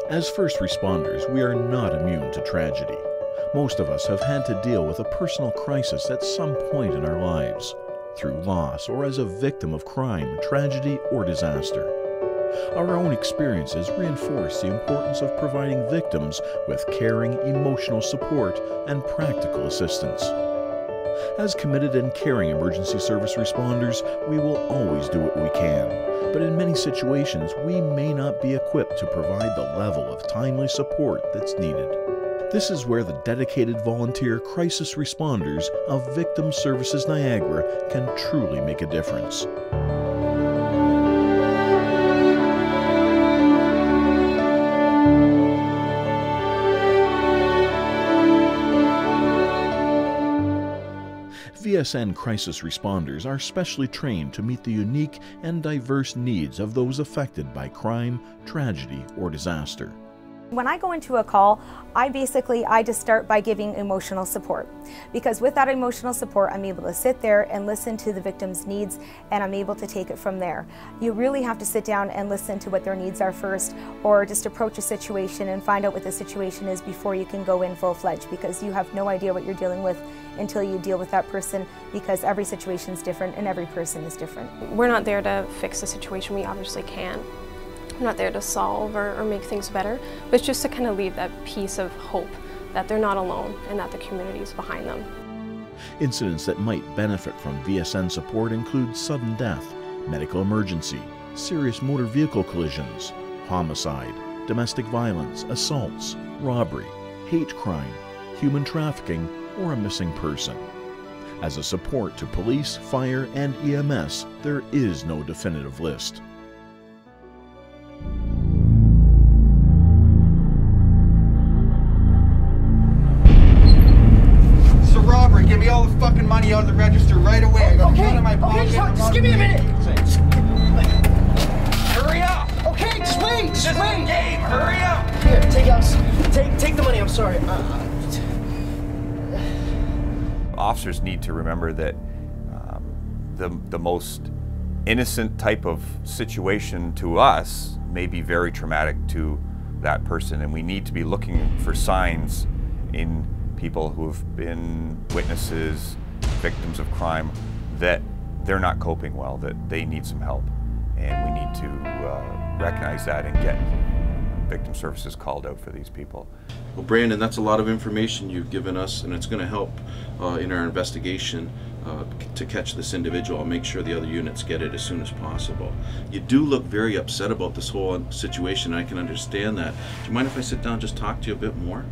As first responders, we are not immune to tragedy. Most of us have had to deal with a personal crisis at some point in our lives, through loss or as a victim of crime, tragedy, or disaster. Our own experiences reinforce the importance of providing victims with caring, emotional support and practical assistance. As committed and caring emergency service responders, we will always do what we can, but in many situations we may not be equipped to provide the level of timely support that's needed. This is where the dedicated volunteer crisis responders of Victim Services Niagara can truly make a difference. VSN crisis responders are specially trained to meet the unique and diverse needs of those affected by crime, tragedy, or disaster. When I go into a call, I just start by giving emotional support, because with that emotional support I'm able to sit there and listen to the victim's needs, and I'm able to take it from there. You really have to sit down and listen to what their needs are first, or just approach a situation and find out what the situation is before you can go in full-fledged, because you have no idea what you're dealing with until you deal with that person, because every situation is different and every person is different. We're not there to fix the situation, we obviously can't. We're not there to solve or make things better, but it's just to kind of leave that piece of hope that they're not alone and that the community is behind them. Incidents that might benefit from VSN support include sudden death, medical emergency, serious motor vehicle collisions, homicide, domestic violence, assaults, robbery, hate crime, human trafficking, or a missing person. As a support to police, fire, and EMS, there is no definitive list. Give me all the fucking money out of the register right away. I got okay, in my pocket. Okay, just give me a minute. Hurry up. Okay, just wait. Just wait. This is a game. Hurry up. Here, take the money. I'm sorry. Officers need to remember that the most innocent type of situation to us may be very traumatic to that person, and we need to be looking for signs in people who have been witnesses, victims of crime, that they're not coping well, that they need some help. And we need to recognize that and get victim services called out for these people. Well, Brandon, that's a lot of information you've given us, and it's going to help in our investigation to catch this individual. I'll make sure the other units get it as soon as possible. You do look very upset about this whole situation, and I can understand that. Do you mind if I sit down and just talk to you a bit more?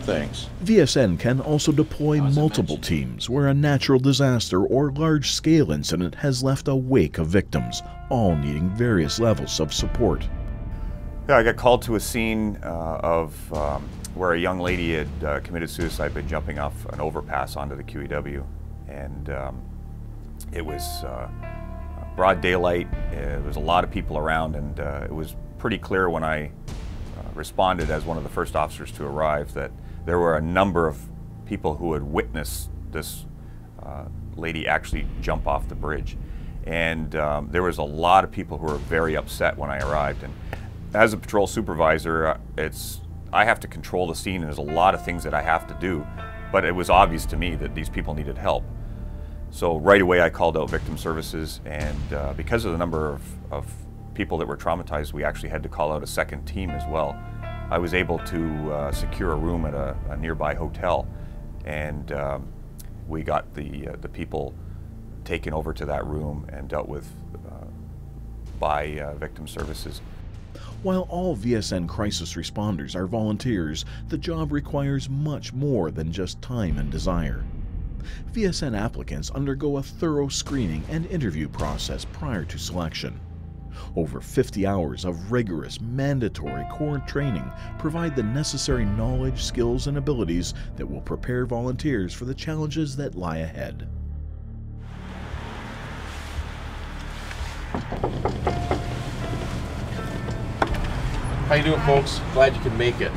Thanks. VSN can also deploy multiple teams where a natural disaster or large-scale incident has left a wake of victims, all needing various levels of support. Yeah, I got called to a scene of where a young lady had committed suicide by jumping off an overpass onto the QEW. And it was broad daylight, there was a lot of people around, and it was pretty clear when I responded as one of the first officers to arrive that there were a number of people who had witnessed this lady actually jump off the bridge. And there was a lot of people who were very upset when I arrived. And as a patrol supervisor, I have to control the scene, and there's a lot of things that I have to do. But it was obvious to me that these people needed help. So right away I called out victim services, and because of the number of people that were traumatized, we actually had to call out a second team as well. I was able to secure a room at a nearby hotel, and we got the people taken over to that room and dealt with by victim services. While all VSN crisis responders are volunteers, the job requires much more than just time and desire. VSN applicants undergo a thorough screening and interview process prior to selection. Over 50 hours of rigorous, mandatory core training provide the necessary knowledge, skills, and abilities that will prepare volunteers for the challenges that lie ahead. How you doing, folks? Glad you could make it.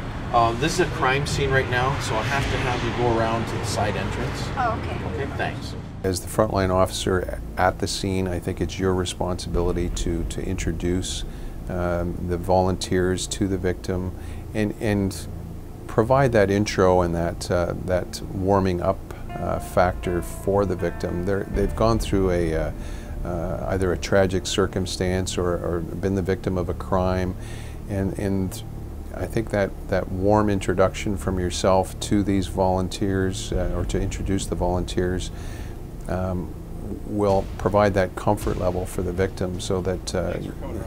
This is a crime scene right now, so I'll have to have you go around to the side entrance. Oh, okay. Okay, thanks. As the frontline officer at the scene, I think it's your responsibility to introduce the volunteers to the victim, and provide that intro and that warming up factor for the victim. They've gone through either a tragic circumstance or been the victim of a crime, and I think that warm introduction from yourself to these volunteers, or to introduce the volunteers, will provide that comfort level for the victim, so that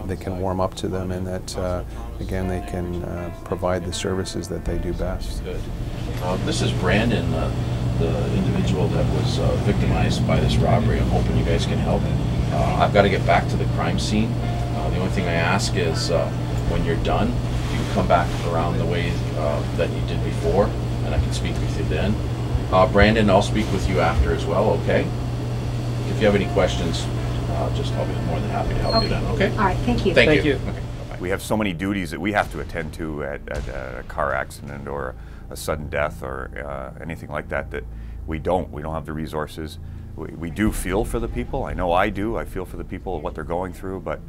they can warm up to them, and that again they can provide the services that they do best. Good. This is Brandon, the individual that was victimized by this robbery. I'm hoping you guys can help. I've got to get back to the crime scene. The only thing I ask is when you're done, you can come back around the way that you did before, and I can speak with you then. Brandon, I'll speak with you after as well, okay? If you have any questions, I'll be more than happy to help you then, okay? All right, thank you. Thank you. Okay. We have so many duties that we have to attend to at a car accident or a sudden death or anything like that we don't have the resources. We do feel for the people. I know I do. I feel for the people, what they're going through, but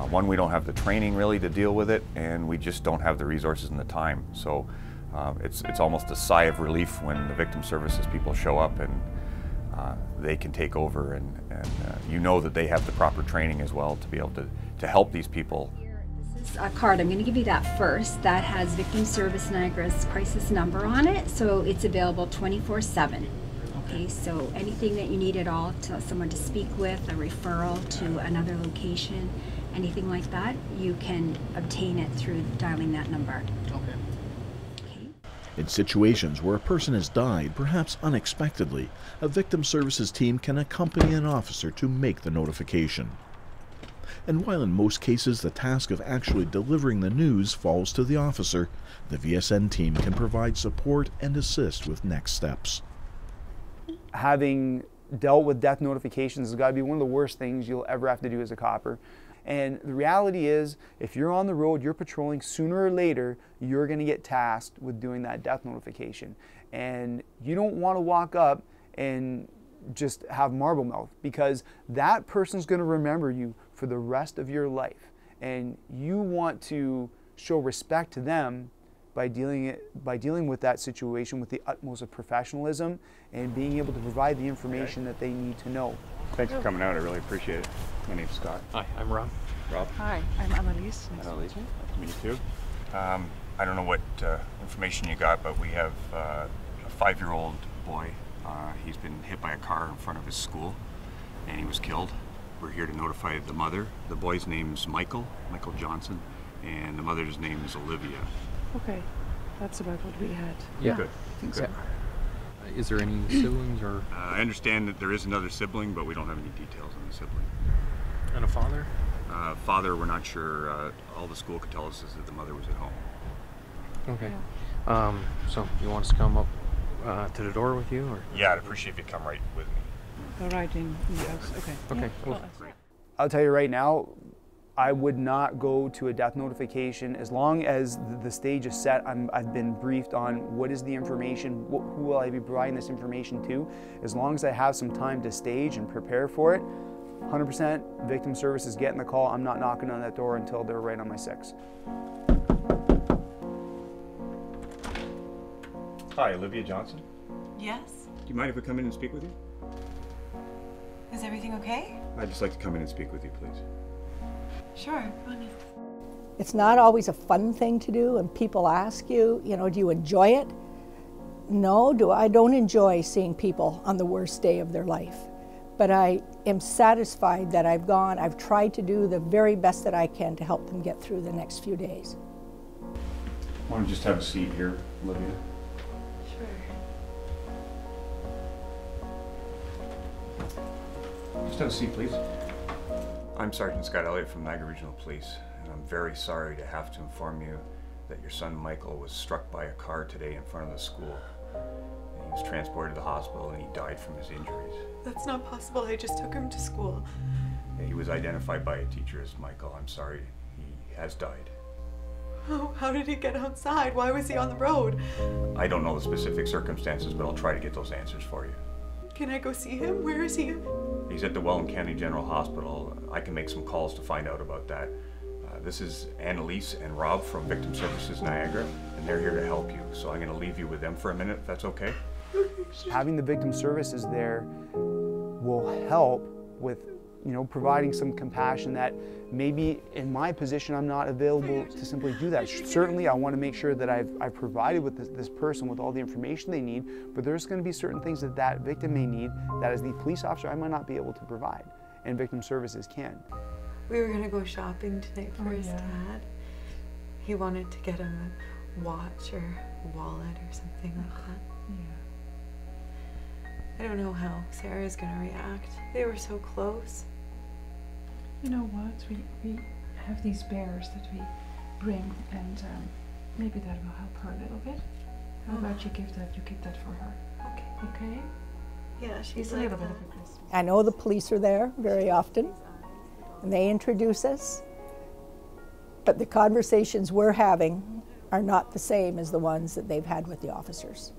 one, we don't have the training really to deal with it, and we just don't have the resources and the time. So it's almost a sigh of relief when the victim services people show up and they can take over, and you know that they have the proper training as well to be able to help these people. This is a card. I'm going to give you that first. That has Victim Services Niagara's crisis number on it, so it's available 24/7. Okay, so anything that you need at all, to someone to speak with, a referral to another location, anything like that, you can obtain it through dialing that number. Okay. In situations where a person has died, perhaps unexpectedly, a victim services team can accompany an officer to make the notification. And while in most cases the task of actually delivering the news falls to the officer, the VSN team can provide support and assist with next steps. Having dealt with death notifications has got to be one of the worst things you'll ever have to do as a copper. And the reality is, if you're on the road, you're patrolling, sooner or later, you're going to get tasked with doing that death notification. And you don't want to walk up and just have marble mouth, because that person's going to remember you for the rest of your life. And you want to show respect to them by dealing with that situation with the utmost of professionalism and being able to provide the information that they need to know. Thanks for coming out. I really appreciate it. My name's Scott. Hi, I'm Rob. Rob. Hi, I'm Annalise. Nice to meet you. Nice to meet you too. I don't know what information you got, but we have a 5-year-old boy. He's been hit by a car in front of his school, and he was killed. We're here to notify the mother. The boy's name's Michael Johnson, and the mother's name is Olivia. Okay, that's about what we had. Yeah, good. I think Good. so. Is there any siblings or? I understand that there is another sibling, but we don't have any details on the sibling. And a father? Father, we're not sure. All the school could tell us is that the mother was at home. Okay. Yeah. So you want us to come up to the door with you, or? Yeah, I'd appreciate if you come right with me. All right, in the house. Okay. Okay. Yeah. Cool. Great. I'll tell you right now, I would not go to a death notification as long as the stage is set. I've been briefed on what is the information, who will I be providing this information to. As long as I have some time to stage and prepare for it, 100% victim services getting the call. I'm not knocking on that door until they're right on my 6. Hi, Olivia Johnson. Yes. Do you mind if we come in and speak with you? Is everything okay? I'd just like to come in and speak with you, please. Sure, go on in. It's not always a fun thing to do, and people ask you, do you enjoy it? No, I don't enjoy seeing people on the worst day of their life. But I am satisfied that I've tried to do the very best that I can to help them get through the next few days. Why don't you just have a seat here, Olivia? Sure. Just have a seat, please. I'm Sergeant Scott Elliott from Niagara Regional Police, and I'm very sorry to have to inform you that your son Michael was struck by a car today in front of the school. And he was transported to the hospital and he died from his injuries. That's not possible. I just took him to school. He was identified by a teacher as Michael. I'm sorry, he has died. Oh, how did he get outside? Why was he on the road? I don't know the specific circumstances, but I'll try to get those answers for you. Can I go see him? Where is he? He's at the Welland County General Hospital. I can make some calls to find out about that. This is Annalise and Rob from Victim Services Niagara, and they're here to help you. So I'm going to leave you with them for a minute, if that's okay. Having the victim services there will help with, providing some compassion that maybe in my position I'm not available to simply do that. Certainly I want to make sure that I've provided with this person with all the information they need, but there's going to be certain things that that victim may need that as the police officer I might not be able to provide, and victim services can. We were going to go shopping tonight for his dad. He wanted to get him a watch or a wallet or something like that. I don't know how Sarah's going to react. They were so close. You know what? We have these bears that we bring, and maybe that will help her a little bit. How about you give that for her? Okay. Okay? Yeah, she's a like little bit of a Christmas. I know the police are there very often, and they introduce us, but the conversations we're having are not the same as the ones that they've had with the officers.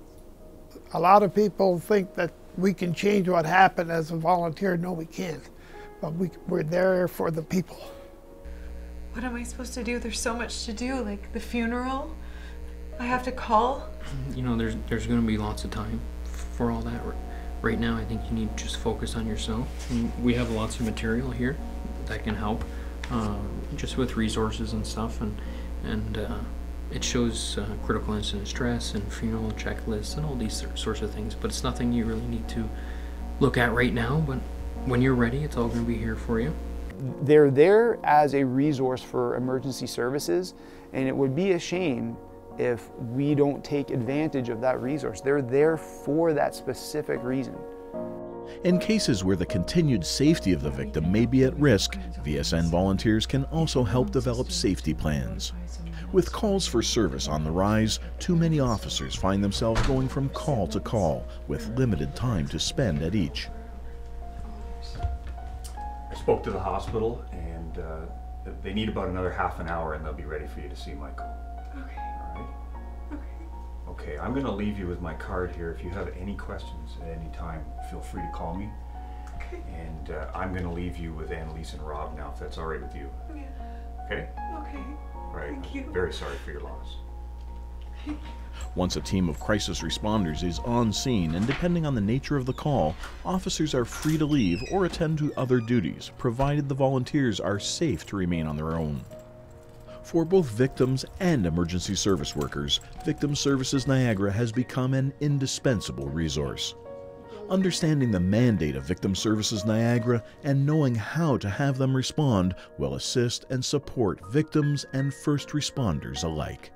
A lot of people think that we can change what happened as a volunteer. No, we can't. But we're there for the people. What am I supposed to do? There's so much to do, like the funeral. I have to call. You know, there's going to be lots of time for all that. Right now, I think you need to just focus on yourself. And we have lots of material here that can help, just with resources and stuff, and it shows critical incident stress and funeral checklists and all these sorts of things. But it's nothing you really need to look at right now. But when you're ready, it's all going to be here for you. They're there as a resource for emergency services, and it would be a shame if we don't take advantage of that resource. They're there for that specific reason. In cases where the continued safety of the victim may be at risk, VSN volunteers can also help develop safety plans. With calls for service on the rise, too many officers find themselves going from call to call with limited time to spend at each. I spoke to the hospital, and they need about another half an hour, and they'll be ready for you to see Michael. Okay. All right? Okay. Okay, I'm going to leave you with my card here. If you have any questions at any time, feel free to call me. Okay. And I'm going to leave you with Annalise and Rob now, if that's all right with you. Yeah. Okay? Okay. All right. Thank you. I'm very sorry for your loss. Once a team of crisis responders is on scene, and depending on the nature of the call, officers are free to leave or attend to other duties, provided the volunteers are safe to remain on their own. For both victims and emergency service workers, Victim Services Niagara has become an indispensable resource. Understanding the mandate of Victim Services Niagara and knowing how to have them respond will assist and support victims and first responders alike.